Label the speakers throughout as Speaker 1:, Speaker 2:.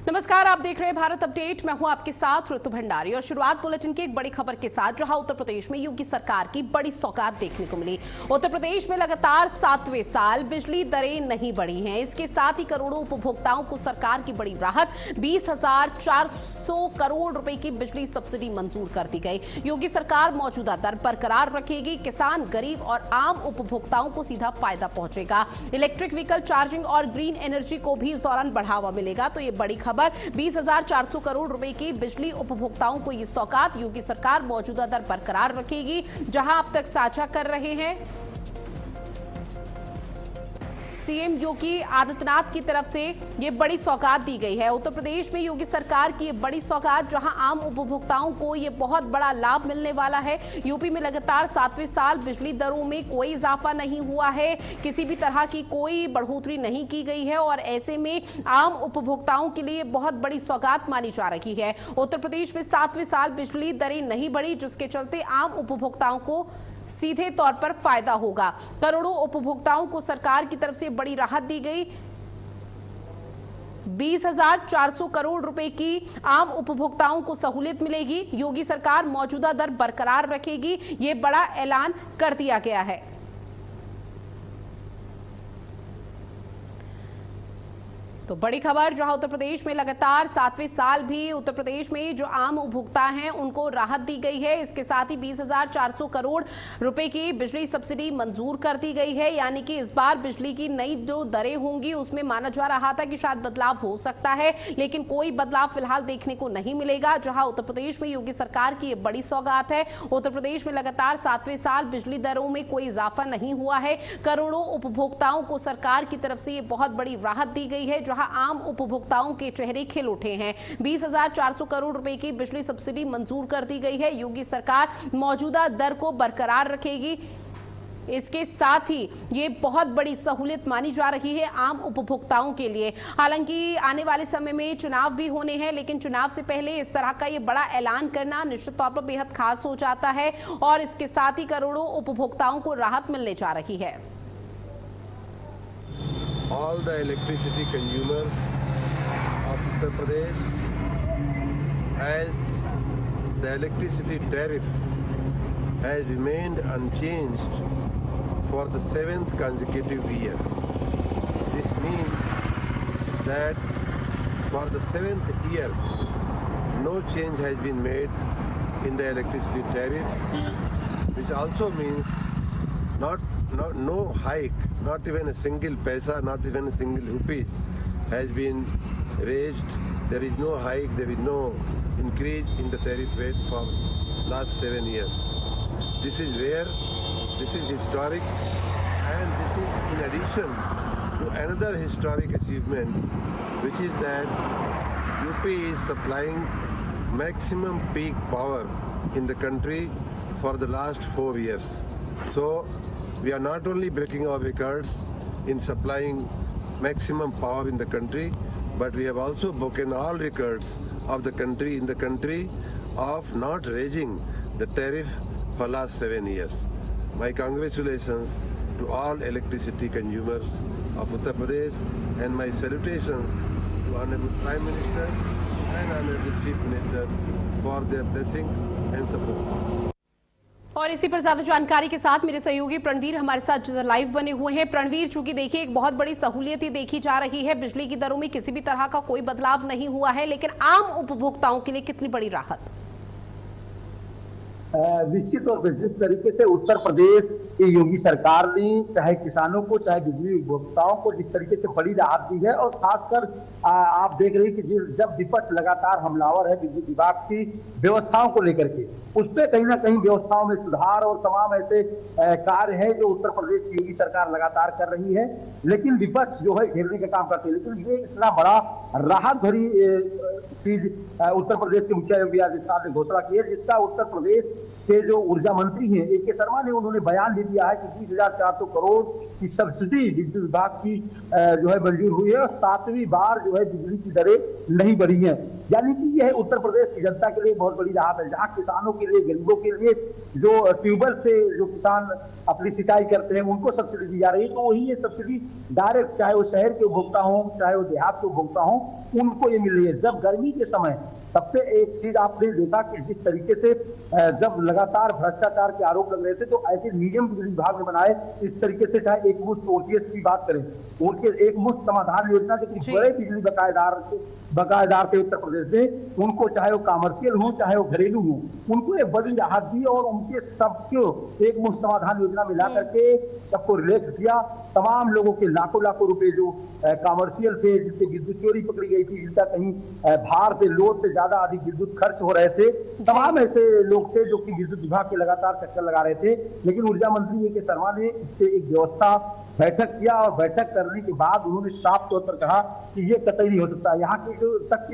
Speaker 1: नमस्कार, आप देख रहे हैं भारत अपडेट। मैं हूं आपके साथ ऋतु भंडारी और शुरुआत बुलेटिन की एक बड़ी खबर के साथ, जहां उत्तर प्रदेश में योगी सरकार की बड़ी सौगात देखने को मिली। उत्तर प्रदेश में लगातार 7वें साल बिजली दरें नहीं बढ़ी हैं। इसके साथ ही करोड़ों उपभोक्ताओं को सरकार की बड़ी राहत, 20,400 करोड़ रुपए की बिजली सब्सिडी मंजूर कर दी गई। योगी सरकार मौजूदा दर बरकरार रखेगी। किसान, गरीब और आम उपभोक्ताओं को सीधा फायदा पहुंचेगा। इलेक्ट्रिक व्हीकल चार्जिंग और ग्रीन एनर्जी को भी इस दौरान बढ़ावा मिलेगा। तो ये बड़ी खबर, 20,400 करोड़ रुपए की बिजली उपभोक्ताओं को ये सौगात। योगी सरकार मौजूदा दर बरकरार रखेगी। जहां अब तक साझा कर रहे हैं सीएम योगी आदित्यनाथ की तरफ से ये बड़ी सौगात दी गई है। उत्तर प्रदेश में योगी सरकार की ये बड़ी सौगात, जहां आम उपभोक्ताओं को ये बहुत बड़ा लाभ मिलने वाला है। यूपी में लगातार 7वें साल बिजली दरों में कोई इजाफा नहीं हुआ है, किसी भी तरह की कोई बढ़ोतरी नहीं की गई है और ऐसे में आम उपभोक्ताओं के लिए बहुत बड़ी सौगात मानी जा रही है। उत्तर प्रदेश में 7वें साल बिजली दरें नहीं बढ़ी, जिसके चलते आम उपभोक्ताओं को सीधे तौर पर फायदा होगा। करोड़ों उपभोक्ताओं को सरकार की तरफ से बड़ी राहत दी गई। 20,400 करोड़ रुपए की आम उपभोक्ताओं को सहूलियत मिलेगी। योगी सरकार मौजूदा दर बरकरार रखेगी, ये बड़ा ऐलान कर दिया गया है। तो बड़ी खबर, जहां उत्तर प्रदेश में लगातार 7वें साल भी उत्तर प्रदेश में जो आम उपभोक्ता हैं उनको राहत दी गई है। इसके साथ ही 20,400 करोड़ रुपए की बिजली सब्सिडी मंजूर कर दी गई है। यानी कि इस बार बिजली की नई जो दरें होंगी उसमें माना जा रहा था कि शायद बदलाव हो सकता है, लेकिन कोई बदलाव फिलहाल देखने को नहीं मिलेगा। जहां उत्तर प्रदेश में योगी सरकार की बड़ी सौगात है। उत्तर प्रदेश में लगातार 7वें साल बिजली दरों में कोई इजाफा नहीं हुआ है। करोड़ों उपभोक्ताओं को सरकार की तरफ से ये बहुत बड़ी राहत दी गई है, जहां आम उपभोक्ताओं के चेहरे खिल उठे हैं। 20,400 करोड़ रुपए की बिजली सब्सिडी मंजूर कर दी गई है। योगी सरकार मौजूदा दर को बरकरार रखेगी। इसके साथ ही ये बहुत बड़ी सहूलियत मानी जा रही है आम उपभोक्ताओं के लिए। हालांकि आने वाले समय में चुनाव भी होने हैं, लेकिन चुनाव से पहले इस तरह का ये बड़ा ऐलान करना निश्चित तौर पर बेहद खास हो जाता है और इसके साथ ही करोड़ों उपभोक्ताओं को राहत मिलने जा रही है।
Speaker 2: All the electricity consumers of Uttar Pradesh, as the electricity tariff has remained unchanged for the 7th consecutive year. This means that for the 7th year, no change has been made in the electricity tariff, which also means no hike, not even a single paisa, not even a single rupees has been raised. There is no hike, there is no increase in the tariff rate for last 7 years. This is rare, this is historic, and this is in addition to another historic achievement, which is that UP is supplying maximum peak power in the country for the last 4 years. So we are not only breaking our records in supplying maximum power in the country, but we have also broken all records of the country of not raising the tariff for last 7 years. My congratulations to all electricity consumers of Uttar Pradesh and my salutations to Honorable Prime Minister and Honorable Chief Minister for their blessings and support.
Speaker 1: और इसी पर ज्यादा जानकारी के साथ मेरे सहयोगी प्रणवीर हमारे साथ लाइव बने हुए हैं। प्रणवीर, चूंकि देखिए एक बहुत बड़ी सहूलियत ही देखी जा रही है, बिजली की दरों में किसी भी तरह का कोई बदलाव नहीं हुआ है, लेकिन आम उपभोक्ताओं के लिए कितनी बड़ी राहत?
Speaker 3: निश्चित और निश्चित तरीके से उत्तर प्रदेश की योगी सरकार ने चाहे किसानों को चाहे बिजली उपभोक्ताओं को जिस तरीके से बड़ी राहत दी है, और खासकर आप देख रहे हैं कि जब विपक्ष लगातार हमलावर है बिजली विभाग की व्यवस्थाओं को लेकर के, उस पर कहीं ना कहीं व्यवस्थाओं में सुधार और तमाम ऐसे कार्य हैं जो उत्तर प्रदेश की योगी सरकार लगातार कर रही है। लेकिन विपक्ष जो है घेरने का काम करते हैं, लेकिन ये इतना बड़ा राहत भरी चीज उत्तर प्रदेश के मुखिया योगी आदित्यनाथ ने घोषणा की है, जिसका उत्तर प्रदेश के जो ऊर्जा मंत्री हैं AK शर्मा ने, उन्होंने बयान दे दिया है कि 20,400 करोड़ की सब्सिडी विद्युत विभाग की जो है मंजूर हुई है और 7वीं बार जो है बिजली की दरें नहीं बढ़ी है। यानी कि यह उत्तर प्रदेश की जनता के लिए बहुत बड़ी राहत है, जहां किसानों के लिए, गरीबों के लिए जो ट्यूबवेल से जो किसान अपनी सिंचाई करते हैं उनको सब्सिडी दी जा रही है, तो वही ये सब्सिडी डायरेक्ट, चाहे वो शहर के उपभोक्ता हो चाहे वो देहात के उपभोक्ता हो, उनको ये मिल रही है। जब गर्मी के समय सबसे एक चीज आपने देखा कि जिस तरीके से जब लगातार भ्रष्टाचार के आरोप लग रहे थे, तो ऐसे नियम बिजली विभाग ने बनाए इस तरीके से, चाहे एक मुश्त OTS की बात करें, उनके एक मुश्त समाधान योजना के बड़े बिजली बकायेदार थे उत्तर प्रदेश में, उनको चाहे वो कमर्शियल हो चाहे वो घरेलू हो, उनको एक बड़ी राहत दी और उनके सबको एक मुश्त समाधान योजना मिला करके सबको रिलैक्स दिया। तमाम लोगों के लाखों लाखों रुपए जो कमर्शियल थे, जिससे विद्युत चोरी पकड़ी गई थी, जिनका कहीं भार से लोड से ज्यादा अधिक विद्युत खर्च हो रहे थे, तमाम ऐसे लोग थे जो कि विद्युत विभाग के लगातार चक्कर लगा रहे थे। लेकिन ऊर्जा मंत्री AK शर्मा ने इस पे एक व्यवस्था बैठक किया और बैठक करने के बाद उन्होंने साफ तौर पर कहा कि ये कतई नहीं हो सकता। यहाँ के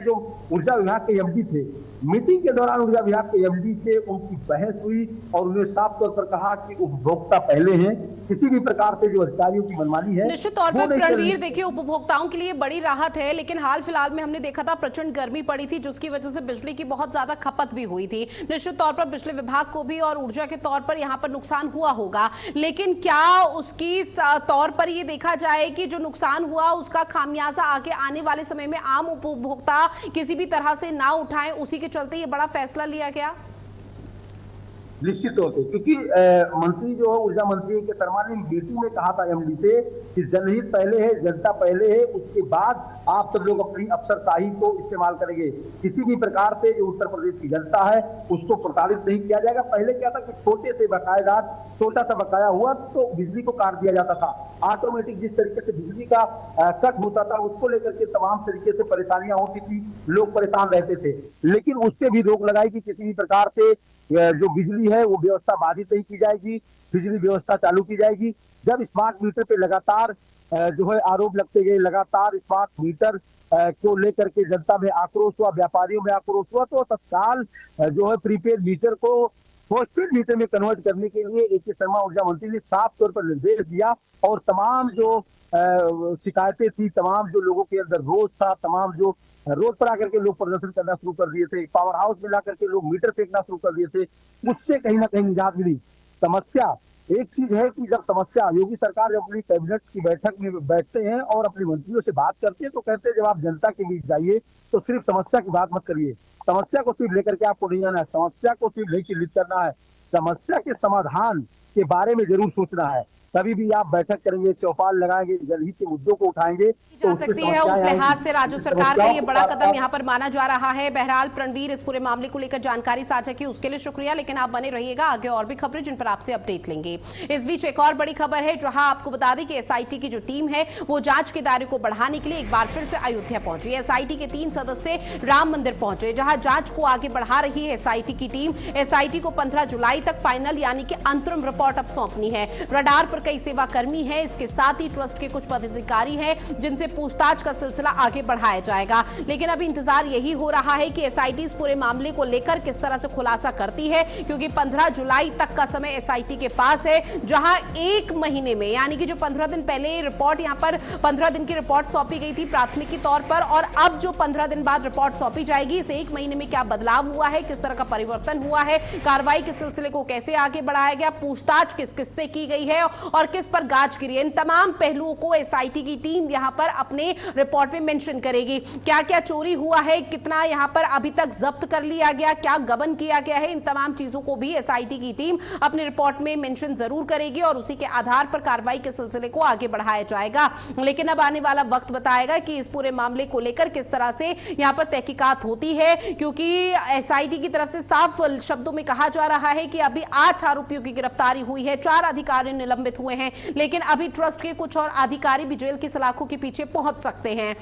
Speaker 3: जो ऊर्जा विभाग के MD थे, मीटिंग के दौरान ऊर्जा विभाग के MD से उनकी बहस हुई और उन्होंने साफ तौर पर कहा कि उपभोक्ता पहले हैं, किसी भी प्रकार से जो अधिकारियों की मनमानी है।
Speaker 1: निश्चित तौर पर रणवीर, देखिए उपभोक्ताओं के लिए बड़ी राहत है, लेकिन हाल फिलहाल में हमने देखा था प्रचंड गर्मी पड़ी थी, जिसकी वजह से बिजली की बहुत ज्यादा खपत भी हुई थी। निश्चित तौर पर बिजली विभाग को भी और ऊर्जा के तौर पर यहाँ पर नुकसान हुआ होगा, लेकिन क्या उसकी तौर पर ये देखा जाए कि जो नुकसान हुआ उसका खामियाजा आगे आने वाले समय में आम उपभोक्ता किसी भी तरह से ना उठाएं, उसी के चलते ये बड़ा फैसला लिया गया?
Speaker 3: निश्चित तौर पे, क्योंकि मंत्री जो है ऊर्जा मंत्री AK शर्मा ने मीटिंग में कहा था MD से कि जनहित पहले है, जनता पहले है, उसके बाद आप सब लोग अपनी अफसरशाही को इस्तेमाल करेंगे। किसी भी प्रकार से जो उत्तर प्रदेश की जनता है उसको प्रताड़ित नहीं किया जाएगा। पहले क्या था कि छोटे से बकायेदार, छोटा सा बकाया हुआ तो बिजली को काट दिया जाता था, ऑटोमेटिक जिस तरीके से बिजली का कट होता था उसको लेकर के तमाम तरीके से परेशानियां होती थी, लोग परेशान रहते थे। लेकिन उस पर भी रोक लगाई कि किसी भी प्रकार से जो बिजली है वो व्यवस्था बाधित नहीं की जाएगी, बिजली व्यवस्था चालू की जाएगी। जब स्मार्ट मीटर पे लगातार जो है आरोप लगते गए, लगातार स्मार्ट मीटर को लेकर के जनता में आक्रोश हुआ, व्यापारियों में आक्रोश हुआ, तो तत्काल जो है प्रीपेड मीटर को पोस्टपेड मीटर में कन्वर्ट करने के लिए AK शर्मा ऊर्जा मंत्री ने साफ तौर पर निर्देश दिया और तमाम जो शिकायतें थी, तमाम जो लोगों के अंदर रोष था, तमाम जो रोड पर आकर के लोग प्रदर्शन करना शुरू कर दिए थे, पावर हाउस में ला करके लोग मीटर फेंकना शुरू कर दिए थे, उससे कहीं ना कहीं निजात मिली। समस्या एक चीज है कि जब समस्या, योगी सरकार जब अपनी कैबिनेट की बैठक में बैठते हैं और अपने मंत्रियों से बात करते हैं तो कहते हैं जब आप जनता के बीच जाइए तो सिर्फ समस्या की बात मत करिए, समस्या को सिर्फ लेकर के आपको नहीं जाना है, समस्या को सिर्फ नहीं चिन्हित करना है, समस्या के समाधान के बारे में जरूर सोचना है। कभी भी आप बैठक करेंगे, चौपाल लगाएंगे, जनहित के मुद्दों को उठाएंगे
Speaker 1: जा सकती है। उस लिहाज से राज्य सरकार का ये बड़ा कदम यहाँ पर माना जा रहा है। बहरहाल रणवीर, इस पूरे मामले को लेकर जानकारी साझा की उसके लिए शुक्रिया, लेकिन आप बने रहिएगा, आगे और भी खबरें जिन पर आपसे अपडेट लेंगे। इस बीच एक और बड़ी खबर है, जहां आपको बता दें कि SIT की जो टीम है वो जांच के दायरे को बढ़ाने के लिए एक बार फिर से अयोध्या पहुंची। SIT के 3 सदस्य राम मंदिर पहुंचे, जहां जांच को आगे बढ़ा रही है SIT की टीम। SIT को 15 जुलाई तक फाइनल यानी कि अंतरिम रिपोर्ट अब सौंपनी है। रडार पर कई सेवा कर्मी है, इसके साथ ही ट्रस्ट के कुछ पदाधिकारी हैं जिनसे पूछताछ का सिलसिला आगे बढ़ाया जाएगा। लेकिन अभी इंतजार यही हो रहा है कि SIT इस पूरे मामले को लेकर किस तरह से खुलासा करती है, क्योंकि 15 जुलाई तक का समय SIT के पास है, जहां 1 महीने में यानी कि जो 15 दिन पहले रिपोर्ट, यहां पर 15 दिन की रिपोर्ट सौंपी गई थी प्राथमिकी तौर पर, और अब जो 15 दिन बाद रिपोर्ट सौंपी जाएगी, इस 1 महीने में क्या बदलाव हुआ है, किस तरह का परिवर्तन हुआ है, कार्रवाई के सिलसिले को कैसे आगे बढ़ाया गया, पूछताछ किस किस से की गई है और किस पर गाज गिरी, इन तमाम पहलुओं को SIT की टीम यहां पर अपने रिपोर्ट में मेंशन करेगी। क्या क्या चोरी हुआ है, कितना यहां पर अभी तक जब्त कर लिया गया, क्या गबन किया गया है, इन तमाम चीजों को भी SIT की टीम अपने रिपोर्ट में मेंशन जरूर करेगी और उसी के आधार पर कार्रवाई के सिलसिले को आगे बढ़ाया जाएगा। लेकिन अब आने वाला वक्त बताएगा कि इस पूरे मामले को लेकर किस तरह से यहां पर तहकीकात होती है, क्योंकि SIT की तरफ से साफ शब्दों में कहा जा रहा है कि अभी 8 आरोपियों की गिरफ्तारी हुई है, 4 अधिकारी निलंबित हुए हैं, लेकिन अभी ट्रस्ट के कुछ और अधिकारी भी जेल की सलाखों के पीछे पहुंच सकते हैं।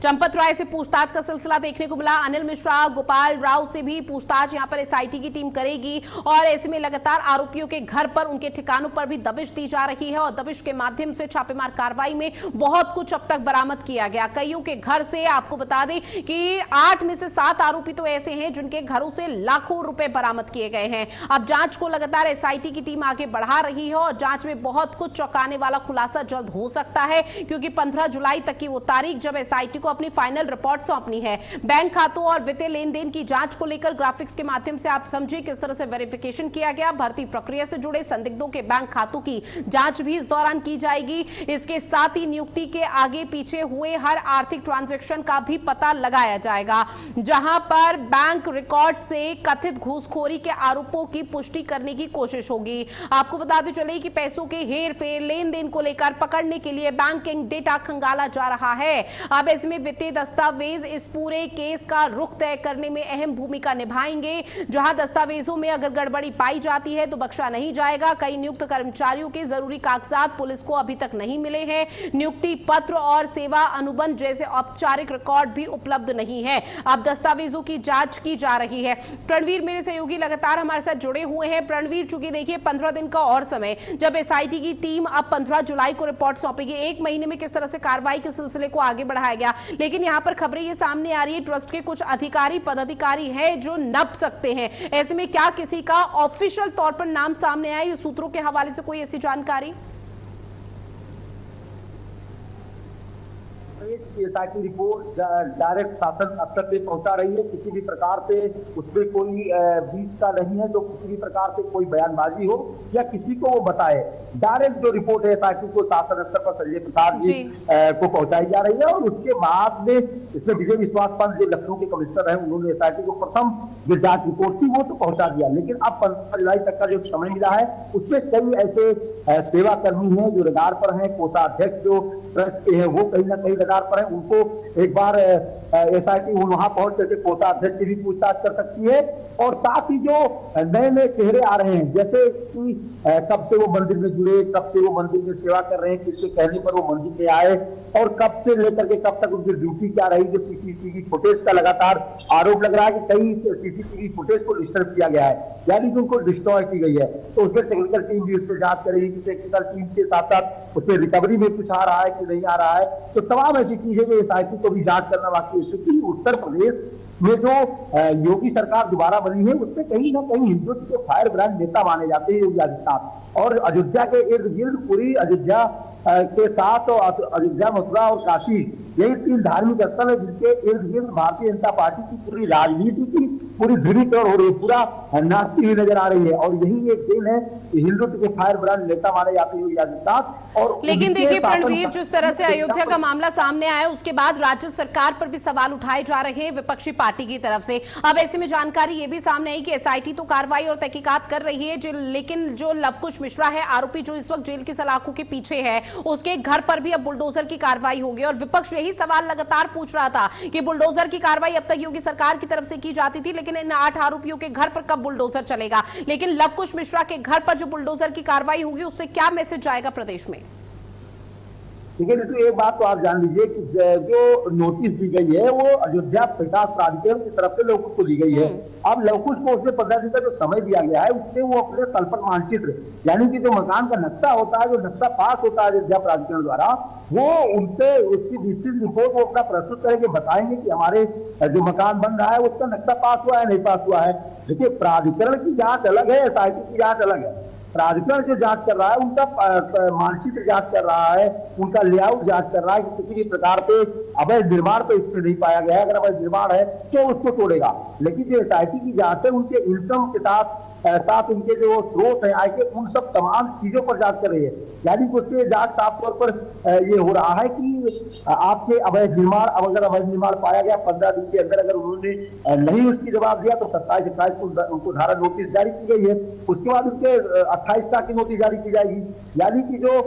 Speaker 1: चंपत राय से पूछताछ का सिलसिला देखने को मिला। अनिल मिश्रा, गोपाल राव से भी पूछताछ यहां पर एसआईटी की टीम करेगी और ऐसे में लगातार आरोपियों के घर पर, उनके ठिकानों पर भी दबिश दी जा रही है और दबिश के माध्यम से छापेमार कार्रवाई में बहुत कुछ अब तक बरामद किया गया। कईयों के घर से आपको बता दें कि 8 में से 7 आरोपी तो ऐसे हैं जिनके घरों से लाखों रुपए बरामद किए गए हैं। अब जांच को लगातार एसआईटी की टीम आगे बढ़ा रही है और जांच में बहुत कुछ चौंकाने वाला खुलासा जल्द हो सकता है, क्योंकि 15 जुलाई तक की वो तारीख जब एसआईटी को अपनी फाइनल रिपोर्ट सौंपनी है। बैंक खातों और वित्तीय लेन देन की जांच को लेकर ग्राफिक्स के माध्यम से आप समझिए किस तरह से वेरिफिकेशन किया गया। भर्ती प्रक्रिया से जुड़े संदिग्धों के बैंक खातों की जांच भी इस दौरान की जाएगी। इसके साथ ही नियुक्ति के आगे पीछे हुए हर आर्थिक ट्रांजैक्शन का भी पता लगाया जाएगा, जहां पर बैंक रिकॉर्ड से कथित घूसखोरी के आरोपों की पुष्टि करने की कोशिश होगी। आपको बताते चले कि पैसों के हेर फेर, लेन देन को लेकर पकड़ने के लिए बैंकिंग डेटा खंगाला जा रहा है। अब इसमें वित्तीय दस्तावेज इस पूरे केस का रुख तय करने में अहम भूमिका निभाएंगे। जहां दस्तावेजों में अगर गड़बड़ी पाई जाती है तो बख्शा नहीं जाएगा। कई नियुक्त कर्मचारियों के जरूरी कागजात पुलिस को अभी तक नहीं मिले हैं। नियुक्ति पत्र और सेवा अनुबंध जैसे औपचारिक रिकॉर्ड भी उपलब्ध नहीं है। अब दस्तावेजों की जांच की जा रही है। प्रणवीर मेरे सहयोगी लगातार हमारे साथ जुड़े हुए हैं। प्रणवीर, चूंकि देखिए 15 दिन का और समय, जब एसआईटी की टीम अब 15 जुलाई को रिपोर्ट सौंपेगी, 1 महीने में किस तरह से कार्रवाई के सिलसिले को आगे बढ़ाया गया, लेकिन यहां पर खबरें ये सामने आ रही है ट्रस्ट के कुछ अधिकारी पदाधिकारी हैं जो नप सकते हैं। ऐसे में क्या किसी का ऑफिशियल तौर पर नाम सामने आया? सूत्रों के हवाले से कोई ऐसी जानकारी?
Speaker 3: एसआईटी रिपोर्ट डायरेक्ट शासन स्तर पे पहुंचा रही है। किसी भी प्रकार से उसमें कोई बीच का नहीं है जो किसी भी प्रकार से कोई बयानबाजी हो या किसी को वो बताए। डायरेक्ट जो रिपोर्ट है एसआईटी को शासन स्तर पर संजय प्रसाद जी को पहुंचाई जा रही है और उसके बाद में इसमें विजय विश्वास पंत जो लखनऊ के कमिश्नर है, उन्होंने एसआईटी को प्रथम जो जांच रिपोर्ट थी वो तो पहुंचा दिया, लेकिन अब 15 जुलाई तक का जो समय मिला है उसमें कई ऐसे सेवा कर्मी हैं जो रडार पर हैं। कोषाध्यक्ष जो ट्रस्ट के हैं वो कहीं ना कहीं रडार पर है। उनको एक बार एसआईटी वहां पहुंच करके कोषाध्यक्ष से भी पूछताछ कर सकती है। और साथ ही जो नए नए चेहरे आ रहे हैं, जैसे कि कब से वो मंदिर में जुड़े, कब से वो मंदिर में सेवा कर रहे हैं, किसके कहने पर वो मंदिर में आए और कब से लेकर के कब तक उनकी ड्यूटी क्या रही। जो सीसीटीवी फुटेज का लगातार आरोप लग रहा है कि कई सीसीटीवी फुटेज को डिस्टर्ब किया गया है, यानी कि उनको डिस्ट्रॉय की गई है। तो उसमें टेक्निकल टीम भी उस पर जांच करेगी कि टेक्निकल टीम के साथ साथ उसमें रिकवरी में कुछ आ रहा है कि नहीं आ रहा है। तो तमाम ऐसी चीजें जो एसआईटी को भी जांच करना बाकी है। उत्तर प्रदेश में जो योगी सरकार दोबारा बनी है उसमें कहीं ना कहीं हिंदुत्व के फायर ब्रांड नेता माने जाते हैं योगी आदित्यनाथ। और अयोध्या के इर्द गिर्द पूरी अयोध्या के साथ अयोध्या, मथुरा और काशी, यही 3 धार्मिक स्थल है जिनके इर्द गिर्द भारतीय जनता पार्टी की पूरी राजनीति की पूरी ध्रुवीकरण हो रही है, पूरा नाचती हुई नजर आ रही है। और यही एक दिन है कि हिंदुत्व के फायर ब्रांड नेता माने जाते हैं योगी आदित्यनाथ। और
Speaker 1: लेकिन देखिए प्रणवीर, जिस तरह से अयोध्या का मामला सामने आया उसके बाद राज्य सरकार पर भी सवाल उठाए जा रहे हैं विपक्षी पार्टी की तरफ से। अब ऐसे में जानकारी ये भी सामने आई कि एसआईटी तो कार्रवाई और तहकीकात कर रही है, लेकिन जो लवकुश मिश्रा है, आरोपी जो इस वक्त जेल की सलाखों के पीछे है, उसके घर पर भी अब बुलडोजर की कार्रवाई होगी। और विपक्ष यही सवाल लगातार पूछ रहा था कि बुलडोजर की कार्रवाई अब तक योगी सरकार की तरफ से की जाती थी, लेकिन इन 8 आरोपियों के घर पर कब बुलडोजर चलेगा। लेकिन लवकुश मिश्रा के घर पर जो बुलडोजर की कार्रवाई होगी उससे क्या मैसेज जाएगा प्रदेश में?
Speaker 3: लेकिन तो एक बात तो आप जान लीजिए कि जो नोटिस दी गई है वो अयोध्या विकास प्राधिकरण की तरफ से लवकुश को दी गई है। अब लवकुश को उसमें 15 दिन का जो समय दिया गया है उससे वो अपने तलपट मानचित्र, यानी कि जो मकान का नक्शा होता है, जो नक्शा पास होता है अयोध्या प्राधिकरण द्वारा, वो उनसे उसकी विस्तृत रिपोर्ट वो अपना प्रस्तुत करके बताएंगे कि हमारे जो मकान बन रहा है उसका नक्शा पास हुआ है नहीं पास हुआ है। देखिए, प्राधिकरण की जांच अलग है, एसआईटी की जांच अलग है। प्राधिकरण जो जांच कर रहा है उनका मानचित्र जांच कर रहा है, उनका लेआउट जांच कर रहा है कि किसी भी प्रकार पे अवैध निर्माण तो इसमें नहीं पाया गया है। अगर अवैध निर्माण है तो उसको तोड़ेगा। लेकिन जो एसआईटी की जांच है उनके इनकम के साथ उनके जो स्रोत है आय के, उन सब तमाम चीजों पर जांच कर रही है। यानी कि उसके जांच साफ तौर पर ये हो रहा है कि आपके अवैध निर्माण, अब अगर अवैध निर्माण पाया गया 15 दिन के अंदर अगर उन्होंने नहीं उसकी जवाब दिया तो 27 को उनको धारा नोटिस जारी की गई है। उसके बाद उनके 28 की नोटिस जारी की जाएगी। यानी कि जो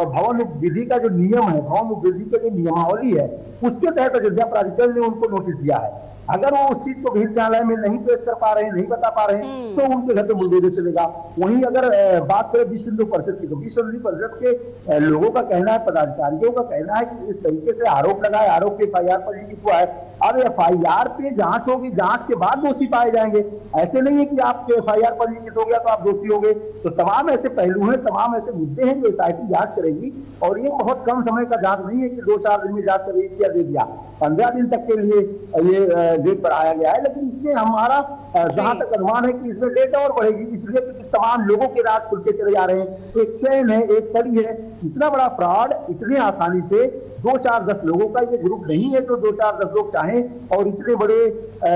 Speaker 3: भवन विधि का जो नियम है, भवन विधि के जो नियमावली है, उसके तहत अयोध्या प्राधिकरण ने उनको नोटिस दिया है। अगर वो उस चीज को भीड़ न्यायालय में नहीं पेश कर पा रहे हैं, नहीं बता पा रहे हैं, तो उनके घर पे बुलडोजर चलेगा। वहीं अगर बात करें विश्व हिंदू परिषद की, तो विश्व हिंदू परिषद के लोगों का कहना है, पदाधिकारियों का कहना है कि इस तरीके से आरोप लगाए, आरोप के FIR पंजीकृत हुआ है। अब FIR पे जांच होगी, जांच के बाद दोषी पाए जाएंगे। ऐसे नहीं है कि आपके FIR पंजीकृत हो गया तो आप दोषी हो गए। तो तमाम ऐसे पहलू हैं, तमाम ऐसे मुद्दे हैं जो SIT जांच करेगी, और ये बहुत कम समय का जांच नहीं है कि 2-4 दिन में जांच कर दे दिया। 15 दिन तक के लिए ये डेट बढ़ाया गया है, लेकिन इसमें हमारा जहां तक अनुमान है कि इसमें डेट और बढ़ेगी, इसलिए क्योंकि तमाम लोगों के राज खुलते चले जा रहे हैं। एक चैन है, एक कड़ी है। इतना बड़ा फ्रॉड इतने आसानी से 2-4-10 लोगों का ये ग्रुप नहीं है, तो 2-4-10 लोग चाहें और इतने बड़े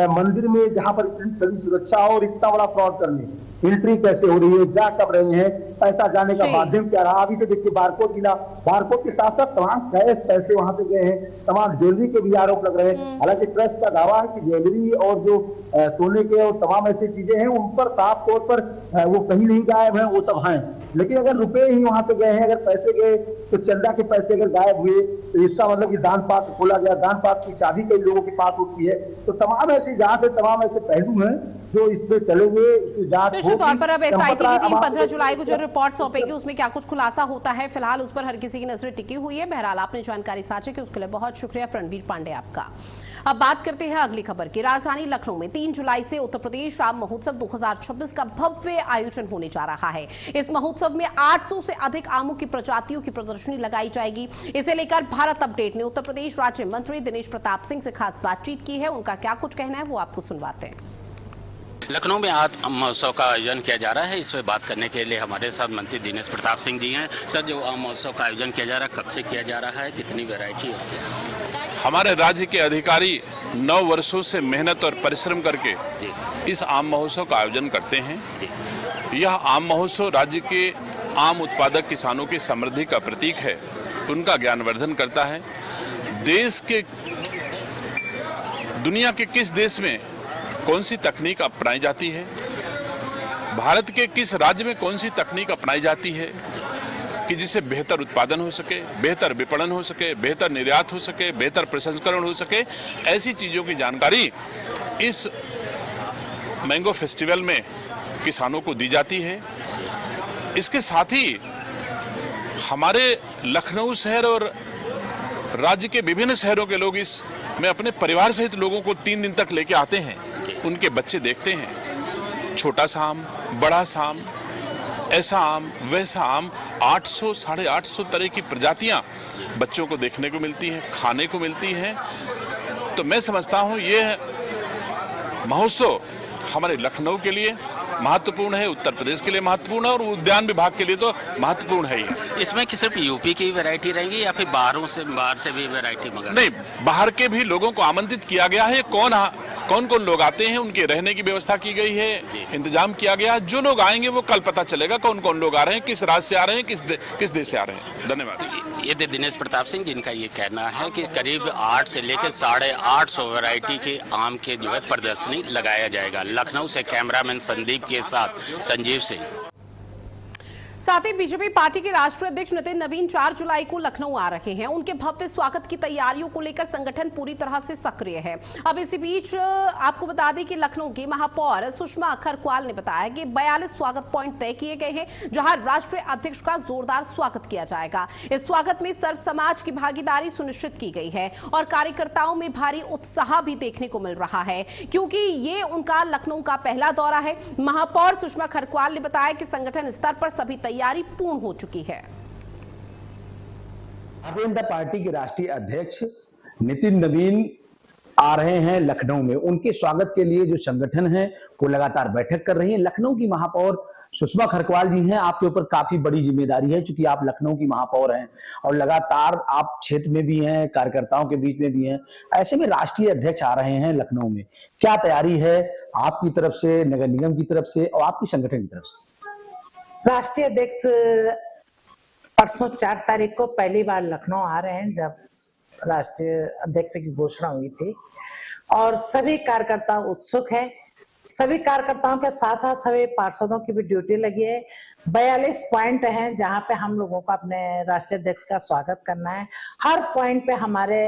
Speaker 3: मंदिर में जहां पर इतनी बड़ी सुरक्षा और इतना बड़ा फ्रॉड करने, एंट्री कैसे हो रही है, जा कब रहे हैं, पैसा जाने का माध्यम क्या रहा। अभी तो देखिए बारकोड मिला, बारकोड के साथ साथ तमाम कैश पैसे वहां पे गए हैं, तमाम ज्वेलरी के भी आरोप लग रहे हैं। हालांकि प्रेस का दावा है कि ज्वेलरी और जो सोने के और तमाम ऐसी चीजें हैं उन पर साफ तौर पर वो कहीं नहीं गायब है, वो सब हैं। लेकिन अगर रुपए ही वहां पे गए हैं, अगर पैसे गए, तो चंदा के पैसे अगर गायब हुए तो इसका मतलब कि दान पात्र खोला गया, दान पात्र की चाबी कई लोगों के पास होती है। तो तमाम ऐसी जांच है, तमाम ऐसे पहलू हैं जो इसमें चलेंगे, इसकी जांच
Speaker 1: निश्चित तौर पर अब SIT की टीम 15 जुलाई को जो रिपोर्ट सौंपेगी उसमें क्या कुछ खुलासा होता है, फिलहाल उस पर हर किसी की नजरें टिकी हुई है। बहरहाल आपने जानकारी साझा की, उसके लिए बहुत शुक्रिया रणवीर पांडे आपका। अब बात करते हैं अगली खबर की। राजधानी लखनऊ में 3 जुलाई से उत्तर प्रदेश राम महोत्सव 2026 का भव्य आयोजन होने जा रहा है। इस महोत्सव में 800 से अधिक आमों की प्रजातियों की प्रदर्शनी लगाई जाएगी। इसे लेकर भारत अपडेट ने उत्तर प्रदेश राज्य मंत्री दिनेश प्रताप सिंह से खास बातचीत की है। उनका क्या कुछ कहना है वो आपको सुनवाते हैं।
Speaker 4: लखनऊ में आज आम महोत्सव का आयोजन किया जा रहा है। इस पर बात करने के लिए हमारे साथ मंत्री दिनेश प्रताप सिंह जी हैं। सर, जो आम महोत्सव का आयोजन किया जा रहा है, कब से किया जा रहा है, कितनी वैरायटी है?
Speaker 5: हमारे राज्य के अधिकारी 9 वर्षों से मेहनत और परिश्रम करके इस आम महोत्सव का आयोजन करते हैं। यह आम महोत्सव राज्य के आम उत्पादक किसानों की समृद्धि का प्रतीक है, उनका ज्ञानवर्धन करता है। देश के, दुनिया के किस देश में कौन सी तकनीक अपनाई जाती है, भारत के किस राज्य में कौन सी तकनीक अपनाई जाती है कि जिससे बेहतर उत्पादन हो सके, बेहतर विपणन हो सके, बेहतर निर्यात हो सके, बेहतर प्रसंस्करण हो सके, ऐसी चीज़ों की जानकारी इस मैंगो फेस्टिवल में किसानों को दी जाती है। इसके साथ ही हमारे लखनऊ शहर और राज्य के विभिन्न शहरों के लोग इसमें अपने परिवार सहित लोगों को 3 दिन तक लेके आते हैं। उनके बच्चे देखते हैं, छोटा सा आम, बड़ा सा आम, ऐसा आम, वैसा आम, 800 साढ़े 800 तरह की प्रजातियां बच्चों को देखने को मिलती हैं, खाने को मिलती हैं। तो मैं समझता हूं ये महोत्सव हमारे लखनऊ के लिए महत्वपूर्ण है, उत्तर प्रदेश के लिए महत्वपूर्ण है और उद्यान विभाग के लिए तो महत्वपूर्ण है ही।
Speaker 4: इसमें सिर्फ यूपी की वैरायटी रहेंगी या फिर बाहर से भी वैरायटी मंगा?
Speaker 5: नहीं, बाहर के भी लोगों को आमंत्रित किया गया है। कौन कौन लोग आते हैं, उनके रहने की व्यवस्था की गई है, इंतजाम किया गया। जो लोग आएंगे वो कल पता चलेगा कौन कौन लोग आ रहे हैं, किस राज्य से आ रहे हैं, किस देश से आ रहे हैं। धन्यवाद।
Speaker 4: ये थे दिनेश प्रताप सिंह, जिनका ये कहना है कि करीब 8 से लेकर 850 वैरायटी के आम के जो है प्रदर्शनी लगाया जाएगा। लखनऊ से कैमरामैन संदीप के साथ संजीव सिंह।
Speaker 1: साथ ही बीजेपी पार्टी के राष्ट्रीय अध्यक्ष नितिन नवीन 4 जुलाई को लखनऊ आ रहे हैं। उनके भव्य स्वागत की तैयारियों को लेकर संगठन पूरी तरह से सक्रिय है। अब इसी बीच आपको बता दें कि लखनऊ की महापौर सुषमा खरक्वाल ने बताया कि 42 स्वागत पॉइंट तय किए गए हैं, जहां राष्ट्रीय अध्यक्ष का जोरदार स्वागत किया जाएगा। इस स्वागत में सर्व समाज की भागीदारी सुनिश्चित की गई है और कार्यकर्ताओं में भारी उत्साह भी देखने को मिल रहा है, क्योंकि ये उनका लखनऊ का पहला दौरा है। महापौर सुषमा खरक्वाल ने बताया कि संगठन स्तर पर सभी तैयारी पूर्ण हो चुकी है।
Speaker 3: भारतीय जनता पार्टी के राष्ट्रीय अध्यक्ष नितिन नवीन आ रहे हैं लखनऊ में। उनके स्वागत के लिए जो संगठन है वो लगातार बैठक कर रही है। लखनऊ की महापौर सुषमा खरक्वाल जी हैं, आपके ऊपर काफी बड़ी जिम्मेदारी है क्योंकि आप लखनऊ की महापौर हैं और लगातार आप क्षेत्र में भी हैं, कार्यकर्ताओं के बीच में भी हैं। ऐसे में राष्ट्रीय अध्यक्ष आ रहे हैं लखनऊ में, क्या तैयारी है आपकी तरफ से, नगर निगम की तरफ से और आपकी संगठन की तरफ से?
Speaker 6: राष्ट्रीय अध्यक्ष परसों 4 तारीख को पहली बार लखनऊ आ रहे हैं, जब राष्ट्रीय अध्यक्ष की घोषणा हुई थी, और सभी कार्यकर्ता उत्सुक हैं। सभी कार्यकर्ताओं के साथ साथ सभी पार्षदों की भी ड्यूटी लगी है। 42 पॉइंट हैं जहां पे हम लोगों को अपने राष्ट्रीय अध्यक्ष का स्वागत करना है। हर पॉइंट पे हमारे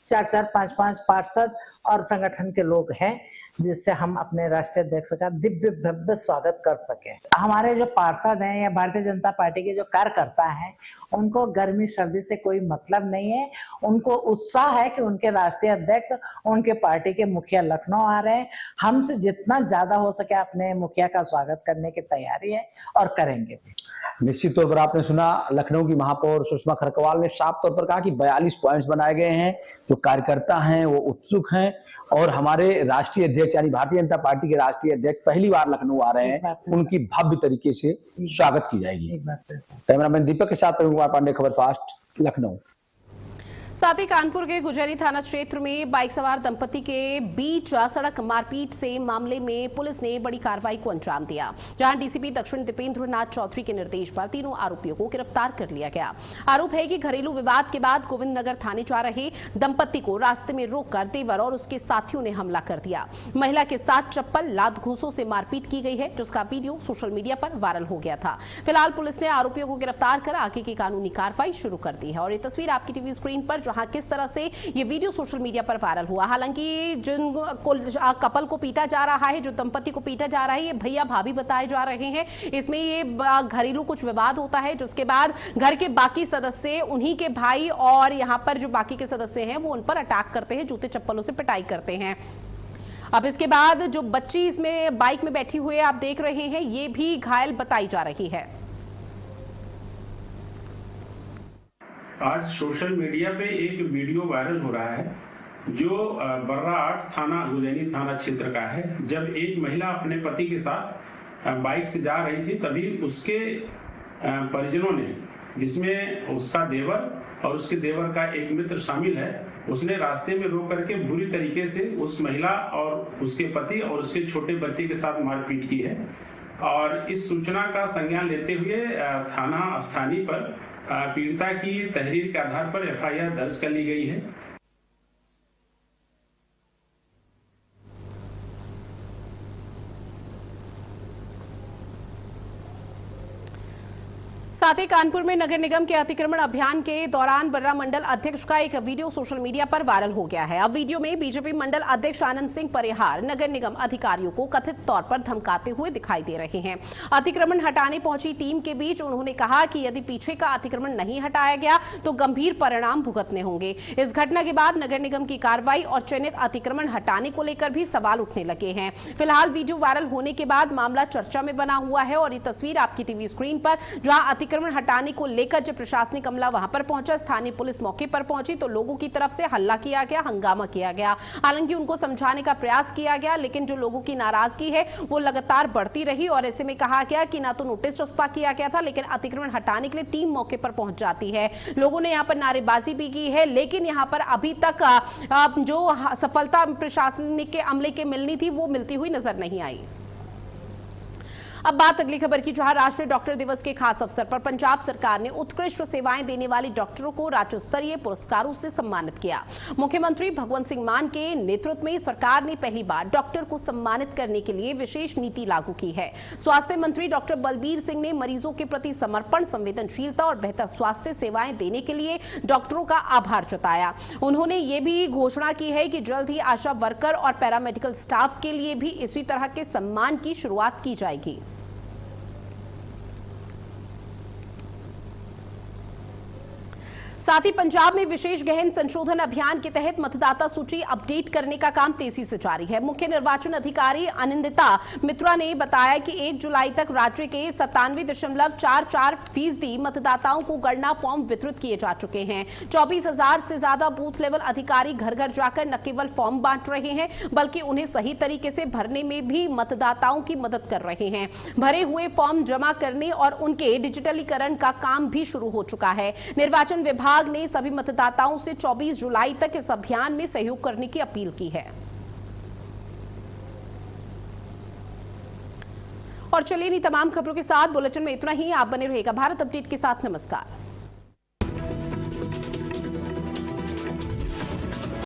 Speaker 6: 4-4, 5-5 पार्षद और संगठन के लोग हैं, जिससे हम अपने राष्ट्रीय अध्यक्ष का दिव्य भव्य स्वागत कर सकें। हमारे जो पार्षद हैं या भारतीय जनता पार्टी के जो कार्यकर्ता हैं, उनको गर्मी सर्दी से कोई मतलब नहीं है। उनको उत्साह है कि उनके राष्ट्रीय अध्यक्ष, उनके पार्टी के मुखिया लखनऊ आ रहे हैं। हमसे जितना ज्यादा हो सके अपने मुखिया का स्वागत करने की तैयारी है और करेंगे भी।
Speaker 3: निश्चित तौर पर आपने सुना, लखनऊ की महापौर सुषमा खरकवाल ने साफ तौर पर कहा कि 42 पॉइंट्स बनाए गए हैं, जो कार्यकर्ता हैं वो उत्सुक हैं और हमारे राष्ट्रीय अध्यक्ष यानी भारतीय जनता पार्टी के राष्ट्रीय अध्यक्ष पहली बार लखनऊ आ रहे हैं, उनकी भव्य तरीके से स्वागत की जाएगी। कैमरामैन दीपक के साथ प्रवीण कुमार पांडे, खबर फास्ट, लखनऊ।
Speaker 1: साथ ही कानपुर के गुजरी थाना क्षेत्र में बाइक सवार दंपति के बीच सड़क मारपीट से मामले में पुलिस ने बड़ी कार्रवाई को अंजाम दिया, जहां डीसीपी दक्षिण दीपेंद्र नाथ चौधरी के निर्देश पर तीनों आरोपियों को गिरफ्तार कर लिया गया। आरोप है कि घरेलू विवाद के बाद गोविंद नगर थाने जा रहे दंपति को रास्ते में रोककर देवर और उसके साथियों ने हमला कर दिया। महिला के साथ चप्पल, लात घूंसों से मारपीट की गई है, जिसका वीडियो सोशल मीडिया पर वायरल हो गया था। फिलहाल पुलिस ने आरोपियों को गिरफ्तार कर आगे की कानूनी कार्रवाई शुरू कर दी है। और ये तस्वीर आपकी टीवी स्क्रीन पर, जहां किस तरह से ये वीडियो सोशल मीडिया पर वायरल हुआ। हालांकि जिन कपल को पीटा जा रहा है, जो दंपति को पीटा जा रहा है, ये भैया भाभी बताए जा रहे हैं। इसमें ये घरेलू कुछ विवाद होता है, जिसके बाद घर के बाकी सदस्य, उन्हीं के भाई और यहाँ पर जो बाकी के सदस्य हैं वो उन पर अटैक करते हैं, जूते चप्पलों से पिटाई करते हैं। अब इसके बाद जो बच्ची इसमें बाइक में बैठी हुई आप देख रहे हैं, ये भी घायल बताई जा रही है।
Speaker 7: आज सोशल मीडिया पे एक वीडियो वायरल हो रहा है, जो बर्रा 8 थाना गुजैनी थाना क्षेत्र का है। जब एक महिला अपने पति के साथ बाइक से जा रही थी, तभी उसके परिजनों ने, जिसमें उसका देवर और उसके देवर का एक मित्र शामिल है, उसने रास्ते में रोक करके बुरी तरीके से उस महिला और उसके पति और उसके छोटे बच्चे के साथ मारपीट की है। और इस सूचना का संज्ञान लेते हुए थाना स्थानीय पर पीड़िता की तहरीर के आधार पर एफआईआर दर्ज कर ली गई है।
Speaker 1: साथ ही कानपुर में नगर निगम के अतिक्रमण अभियान के दौरान बर्रा मंडल अध्यक्ष का एक वीडियो सोशल मीडिया पर वायरल हो गया है। अब वीडियो में बीजेपी मंडल अध्यक्ष आनंद सिंह परिहार नगर निगम अधिकारियों को कथित तौर पर धमकाते हुए दिखाई दे रहे हैं। अतिक्रमण हटाने पहुंची टीम के बीच उन्होंने कहा कि यदि पीछे का अतिक्रमण नहीं हटाया गया तो गंभीर परिणाम भुगतने होंगे। इस घटना के बाद नगर निगम की कार्रवाई और चयनित अतिक्रमण हटाने को लेकर भी सवाल उठने लगे हैं। फिलहाल वीडियो वायरल होने के बाद मामला चर्चा में बना हुआ है और ये तस्वीर आपकी टीवी स्क्रीन पर, जहां अतिक्रमण हटाने को लेकर जब प्रशासनिक अमला वहां पर पहुंचा, स्थानीय पुलिस मौके पर पहुंची तो लोगों की तरफ से हल्ला किया गया, हंगामा किया गया। हालांकि उनको समझाने का प्रयास किया गया, लेकिन जो लोगों की नाराजगी है वो लगातार बढ़ती रही और ऐसे में कहा गया कि ना तो नोटिस चस्पा किया गया था, लेकिन अतिक्रमण हटाने के लिए टीम मौके पर पहुंच जाती है। लोगों ने यहाँ पर नारेबाजी भी की है, लेकिन यहाँ पर अभी तक जो सफलता प्रशासनिक के अमले के मिलनी थी वो मिलती हुई नजर नहीं आई। अब बात अगली खबर की, जहां राष्ट्रीय डॉक्टर दिवस के खास अवसर पर पंजाब सरकार ने उत्कृष्ट सेवाएं देने वाली डॉक्टरों को राज्य स्तरीय पुरस्कारों से सम्मानित किया। मुख्यमंत्री भगवंत सिंह मान के नेतृत्व में सरकार ने पहली बार डॉक्टर को सम्मानित करने के लिए विशेष नीति लागू की है। स्वास्थ्य मंत्री डॉक्टर बलबीर सिंह ने मरीजों के प्रति समर्पण, संवेदनशीलता और बेहतर स्वास्थ्य सेवाएं देने के लिए डॉक्टरों का आभार जताया। उन्होंने ये भी घोषणा की है कि जल्द ही आशा वर्कर और पैरामेडिकल स्टाफ के लिए भी इसी तरह के सम्मान की शुरुआत की जाएगी। साथ ही पंजाब में विशेष गहन संशोधन अभियान के तहत मतदाता सूची अपडेट करने का काम तेजी से जारी है। मुख्य निर्वाचन अधिकारी अनिंदिता मित्रा ने बताया कि 1 जुलाई तक राज्य के 97.44% मतदाताओं को गणना फॉर्म वितरित किए जा चुके हैं। 24,000 से ज्यादा बूथ लेवल अधिकारी घर घर जाकर न केवल फॉर्म बांट रहे हैं, बल्कि उन्हें सही तरीके से भरने में भी मतदाताओं की मदद कर रहे हैं। भरे हुए फॉर्म जमा करने और उनके डिजिटलीकरण का काम भी शुरू हो चुका है। निर्वाचन विभाग ने सभी मतदाताओं से 24 जुलाई तक इस अभियान में सहयोग करने की अपील की है। और चलिए इन तमाम खबरों के साथ बुलेटिन में इतना ही। आप बने रहिएगा भारत अपडेट के साथ। नमस्कार।